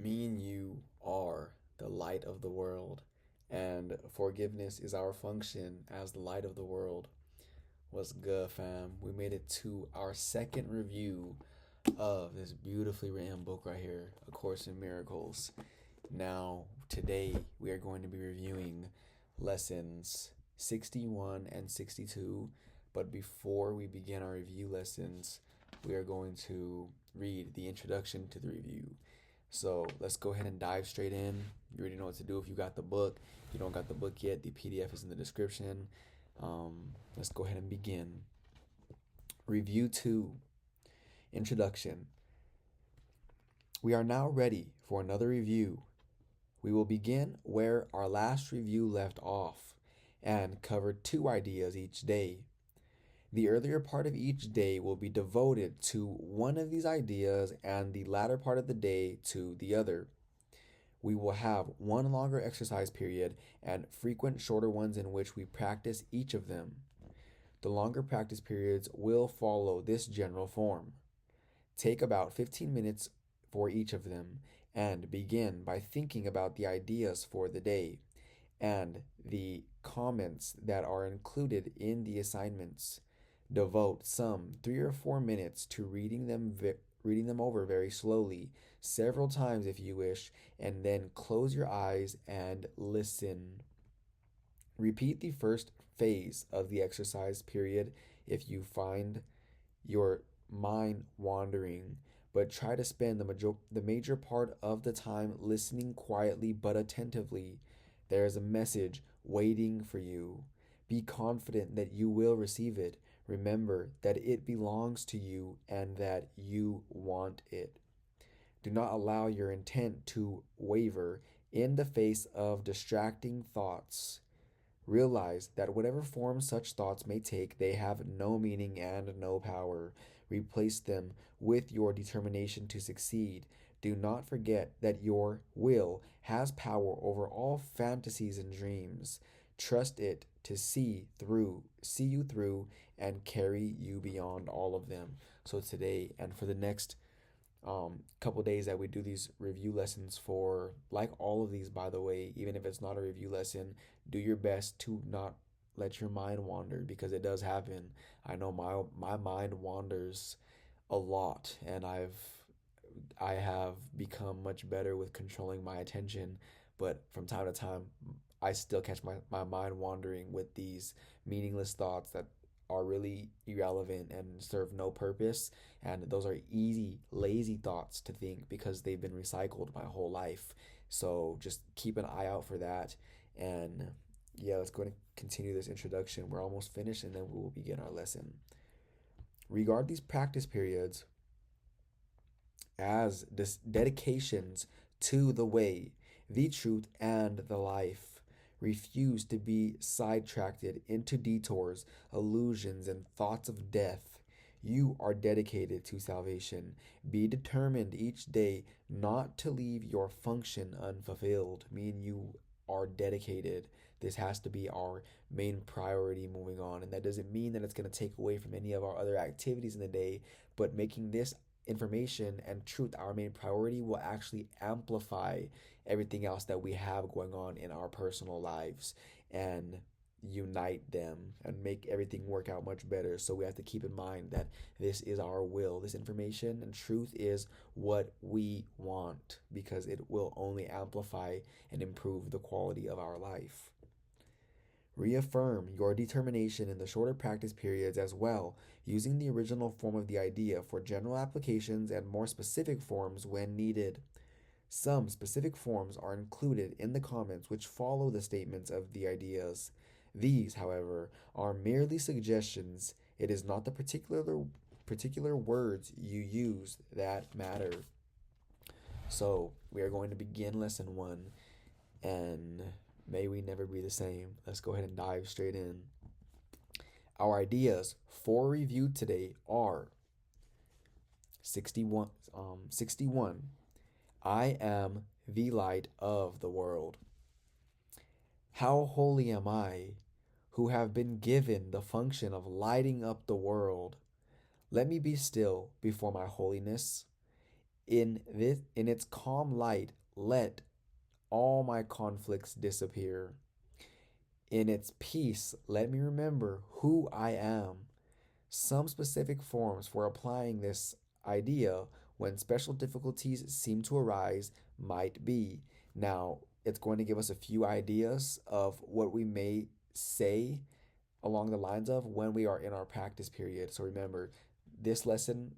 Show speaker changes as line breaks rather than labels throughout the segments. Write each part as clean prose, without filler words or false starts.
Me and you are the light of the world, and forgiveness is our function as the light of the world. What's good, fam? We made it to our second review of this beautifully written book right here, A Course in Miracles. Now, today we are going to be reviewing lessons 61 and 62. But before we begin our review lessons, we are going to read the introduction to the review. So let's go ahead and dive straight in. You already know what to do if you got the book. If you don't got the book yet, the PDF is in the description. Let's go ahead and begin. Review 2. Introduction. We are now ready for another review. We will begin where our last review left off and cover 2 ideas each day. The earlier part of each day will be devoted to one of these ideas and the latter part of the day to the other. We will have one longer exercise period and frequent shorter ones in which we practice each of them. The longer practice periods will follow this general form. Take about 15 minutes for each of them and begin by thinking about the ideas for the day and the comments that are included in the assignments. Devote some 3 or 4 minutes to reading them over very slowly, several times if you wish, and then close your eyes and listen. Repeat the first phase of the exercise period if you find your mind wandering, but try to spend the major part of the time listening quietly but attentively. There is a message waiting for you. Be confident that you will receive it. Remember that it belongs to you and that you want it. Do not allow your intent to waver in the face of distracting thoughts. Realize that whatever form such thoughts may take, they have no meaning and no power. Replace them with your determination to succeed. Do not forget that your will has power over all fantasies and dreams. Trust it to see you through, and carry you beyond all of them. So today and for the next couple days that we do these review lessons for, like all of these, by the way, even if it's not a review lesson, do your best to not let your mind wander, because it does happen. I know my mind wanders a lot, and I have become much better with controlling my attention, but from time to time I still catch my mind wandering with these meaningless thoughts that are really irrelevant and serve no purpose. And those are easy, lazy thoughts to think because they've been recycled my whole life. So just keep an eye out for that. And yeah, let's go and continue this introduction. We're almost finished, and then we will begin our lesson. Regard these practice periods as dedications to the way, the truth, and the life. Refuse to be sidetracked into detours, illusions, and thoughts of death. You are dedicated to salvation. Be determined each day not to leave your function unfulfilled. Me and you are dedicated. This has to be our main priority moving on. And that doesn't mean that it's going to take away from any of our other activities in the day, but making this information and truth our main priority will actually amplify everything else that we have going on in our personal lives and unite them and make everything work out much better. So we have to keep in mind that this is our will. This information and truth is what we want, because it will only amplify and improve the quality of our life. Reaffirm your determination in the shorter practice periods as well, using the original form of the idea for general applications and more specific forms when needed. Some specific forms are included in the comments which follow the statements of the ideas. These, however, are merely suggestions. It is not the particular words you use that matter. So, we are going to begin lesson 1, and may we never be the same. Let's go ahead and dive straight in. Our ideas for review today are 61. I am the light of the world. How holy am I, who have been given the function of lighting up the world. Let me be still before my holiness. In its calm light, let all my conflicts disappear. In its peace, let me remember who I am. Some specific forms for applying this idea when special difficulties seem to arise might be. Now, it's going to give us a few ideas of what we may say along the lines of when we are in our practice period. So remember, this lesson,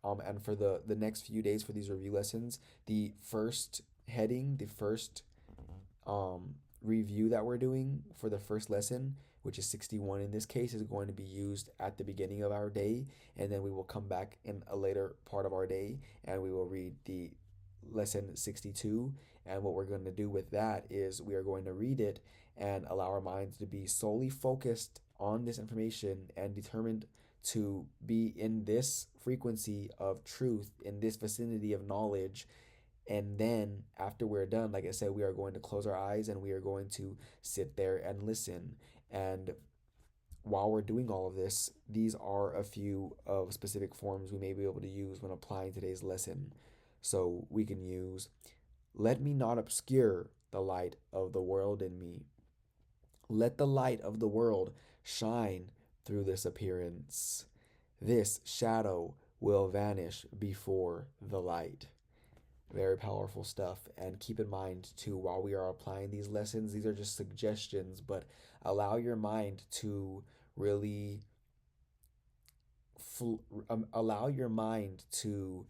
and for the next few days for these review lessons, the first heading, the first um, review that we're doing for the first lesson, which is 61 in this case, is going to be used at the beginning of our day. And then we will come back in a later part of our day and we will read the lesson 62. And what we're going to do with that is we are going to read it and allow our minds to be solely focused on this information and determined to be in this frequency of truth, in this vicinity of knowledge. And then after we're done, like I said, we are going to close our eyes and we are going to sit there and listen. And while we're doing all of this, these are a few of specific forms we may be able to use when applying today's lesson. So we can use, let me not obscure the light of the world in me. Let the light of the world shine through this appearance. This shadow will vanish before the light. Very powerful stuff. And keep in mind, too, while we are applying these lessons, these are just suggestions, but allow your mind to really allow your mind to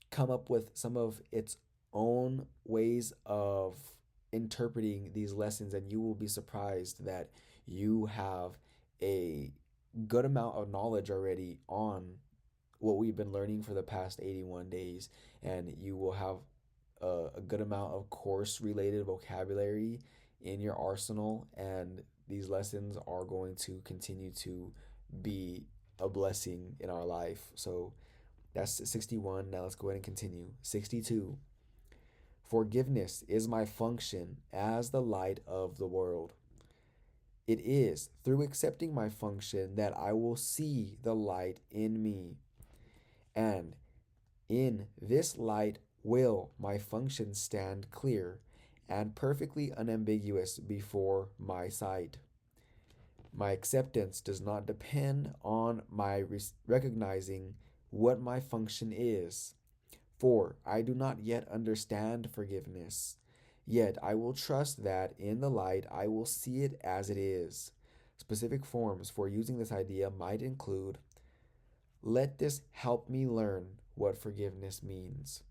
come up with some of its own ways of interpreting these lessons, and you will be surprised that you have a good amount of knowledge already on what we've been learning for the past 81 days, and you will have a good amount of course related vocabulary in your arsenal, and these lessons are going to continue to be a blessing in our life. So that's 61. Now let's go ahead and continue. 62. Forgiveness is my function as the light of the world. It is through accepting my function that I will see the light in me. And in this light will my function stand clear and perfectly unambiguous before my sight. My acceptance does not depend on my recognizing what my function is, for I do not yet understand forgiveness. Yet I will trust that in the light I will see it as it is. Specific forms for using this idea might include, let this help me learn what forgiveness means.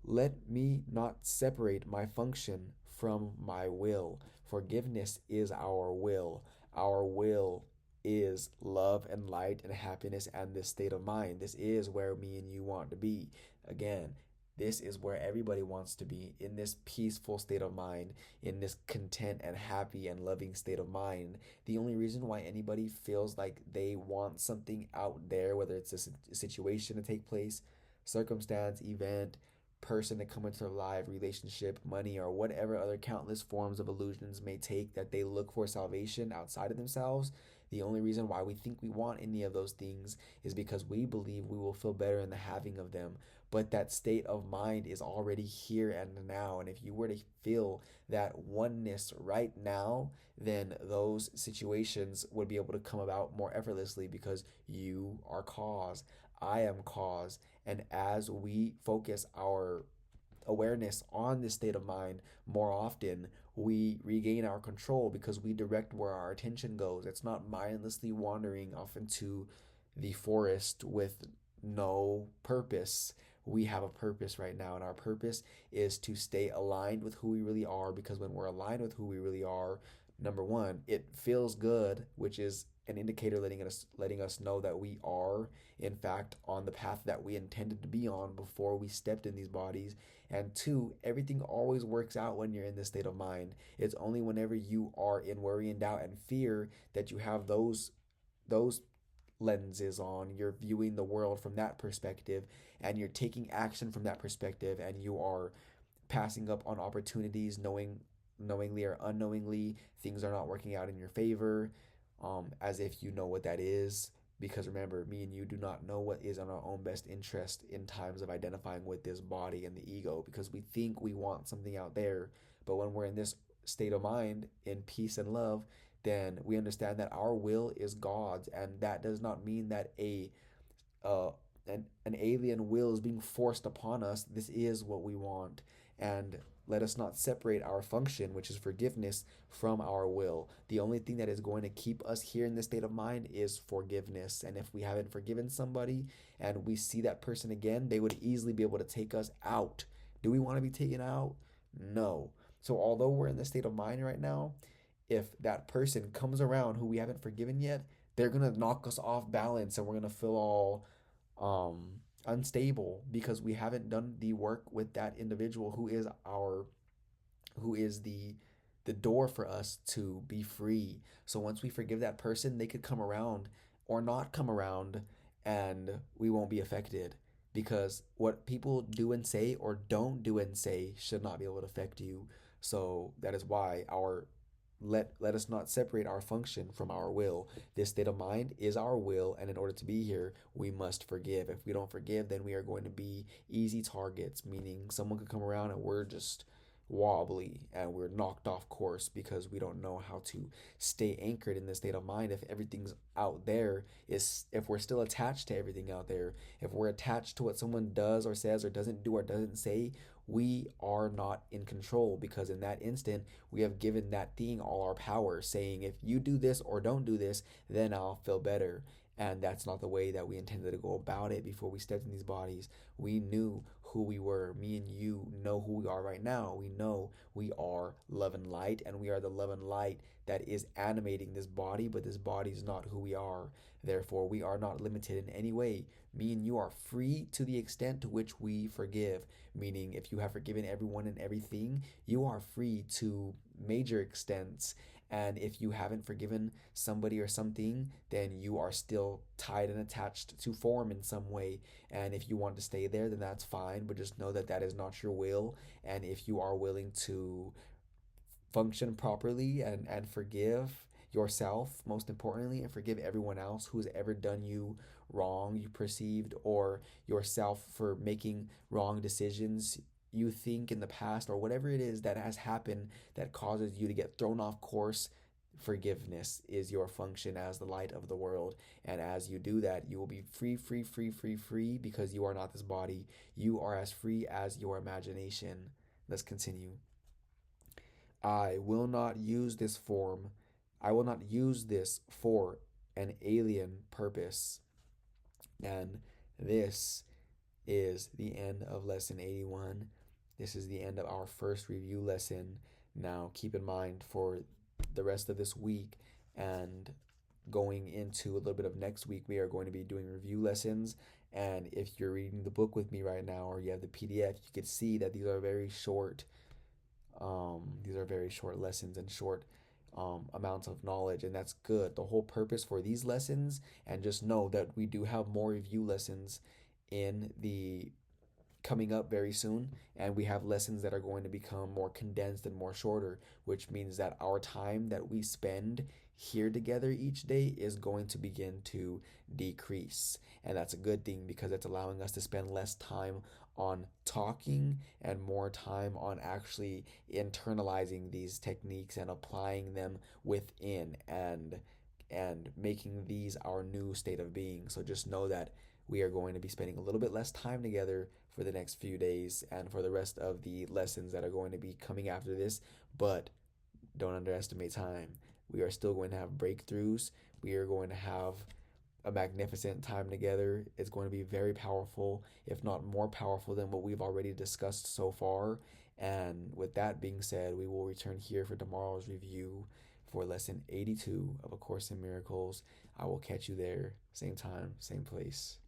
Let me not separate my function from my will. Forgiveness is our will. Our will is love and light and happiness and this state of mind. This is where me and you want to be. Again, this is where everybody wants to be, in this peaceful state of mind, in this content and happy and loving state of mind. The only reason why anybody feels like they want something out there, whether it's a situation to take place, circumstance, event, person to come into their life, relationship, money, or whatever other countless forms of illusions may take, that they look for salvation outside of themselves. The only reason why we think we want any of those things is because we believe we will feel better in the having of them. But that state of mind is already here and now. And if you were to feel that oneness right now, then those situations would be able to come about more effortlessly because you are cause. I am cause. And as we focus our awareness on this state of mind more often, we regain our control because we direct where our attention goes. It's not mindlessly wandering off into the forest with no purpose. We have a purpose right now, and our purpose is to stay aligned with who we really are, because when we're aligned with who we really are, number one, it feels good, which is an indicator letting us know that we are in fact on the path that we intended to be on before we stepped in these bodies. And two, everything always works out when you're in this state of mind. It's only whenever you are in worry and doubt and fear that you have those lenses on. You're viewing the world from that perspective, and you're taking action from that perspective, and you are passing up on opportunities, knowingly or unknowingly. Things are not working out in your favor, as if you know what that is. Because remember, me and you do not know what is in our own best interest in times of identifying with this body and the ego, because we think we want something out there. But when we're in this state of mind, in peace and love, then we understand that our will is God's, and that does not mean that uh, an alien will is being forced upon us. This is what we want. And let us not separate our function, which is forgiveness, from our will. The only thing that is going to keep us here in this state of mind is forgiveness. And if we haven't forgiven somebody and we see that person again, they would easily be able to take us out. Do we want to be taken out? No. So, although we're in this state of mind right now, if that person comes around who we haven't forgiven yet, they're going to knock us off balance and we're going to feel all unstable because we haven't done the work with that individual who is the door for us to be free. So once we forgive that person, they could come around or not come around, and we won't be affected, because what people do and say or don't do and say should not be able to affect you. So that is why our let us not separate our function from our will. This state of mind is our will, and in order to be here, we must forgive. If we don't forgive, then we are going to be easy targets, meaning someone could come around and we're just wobbly and we're knocked off course because we don't know how to stay anchored in this state of mind. If everything's out there is if we're still attached to everything out there, if we're attached to what someone does or says or doesn't do or doesn't say, we are not in control, because in that instant we have given that thing all our power, saying if you do this or don't do this, then I'll feel better. And that's not the way that we intended to go about it before we stepped in these bodies. We knew who we were. Me and you know who we are right now. We know we are love and light, and we are the love and light that is animating this body, but this body is not who we are. Therefore, we are not limited in any way. Me and you are free to the extent to which we forgive. Meaning, if you have forgiven everyone and everything, you are free to major extents. And if you haven't forgiven somebody or something, then you are still tied and attached to form in some way. And if you want to stay there, then that's fine. But just know that that is not your will. And if you are willing to function properly and forgive yourself, most importantly, and forgive everyone else who's ever done you wrong, you perceived, or yourself for making wrong decisions you think in the past, or whatever it is that has happened that causes you to get thrown off course. Forgiveness is your function as the light of the world. And as you do that, you will be free, free, free, free, free, because you are not this body. You are as free as your imagination. Let's continue. I will not use this form. I will not use this for an alien purpose. And this is the end of lesson 81. This is the end of our first review lesson. Now, keep in mind for the rest of this week and going into a little bit of next week, we are going to be doing review lessons. And if you're reading the book with me right now, or you have the PDF, you can see that these are very short. These are very short lessons and short amounts of knowledge, and that's good. The whole purpose for these lessons, and just know that we do have more review lessons in the coming up very soon, and we have lessons that are going to become more condensed and more shorter, which means that our time that we spend here together each day is going to begin to decrease. And that's a good thing, because it's allowing us to spend less time on talking and more time on actually internalizing these techniques and applying them within and making these our new state of being. So just know that we are going to be spending a little bit less time together for the next few days and for the rest of the lessons that are going to be coming after this. But don't underestimate time. We are still going to have breakthroughs. We are going to have a magnificent time together. It's going to be very powerful, if not more powerful than what we've already discussed so far. And with that being said, we will return here for tomorrow's review for lesson 82 of A Course in Miracles. I will catch you there, same time, same place.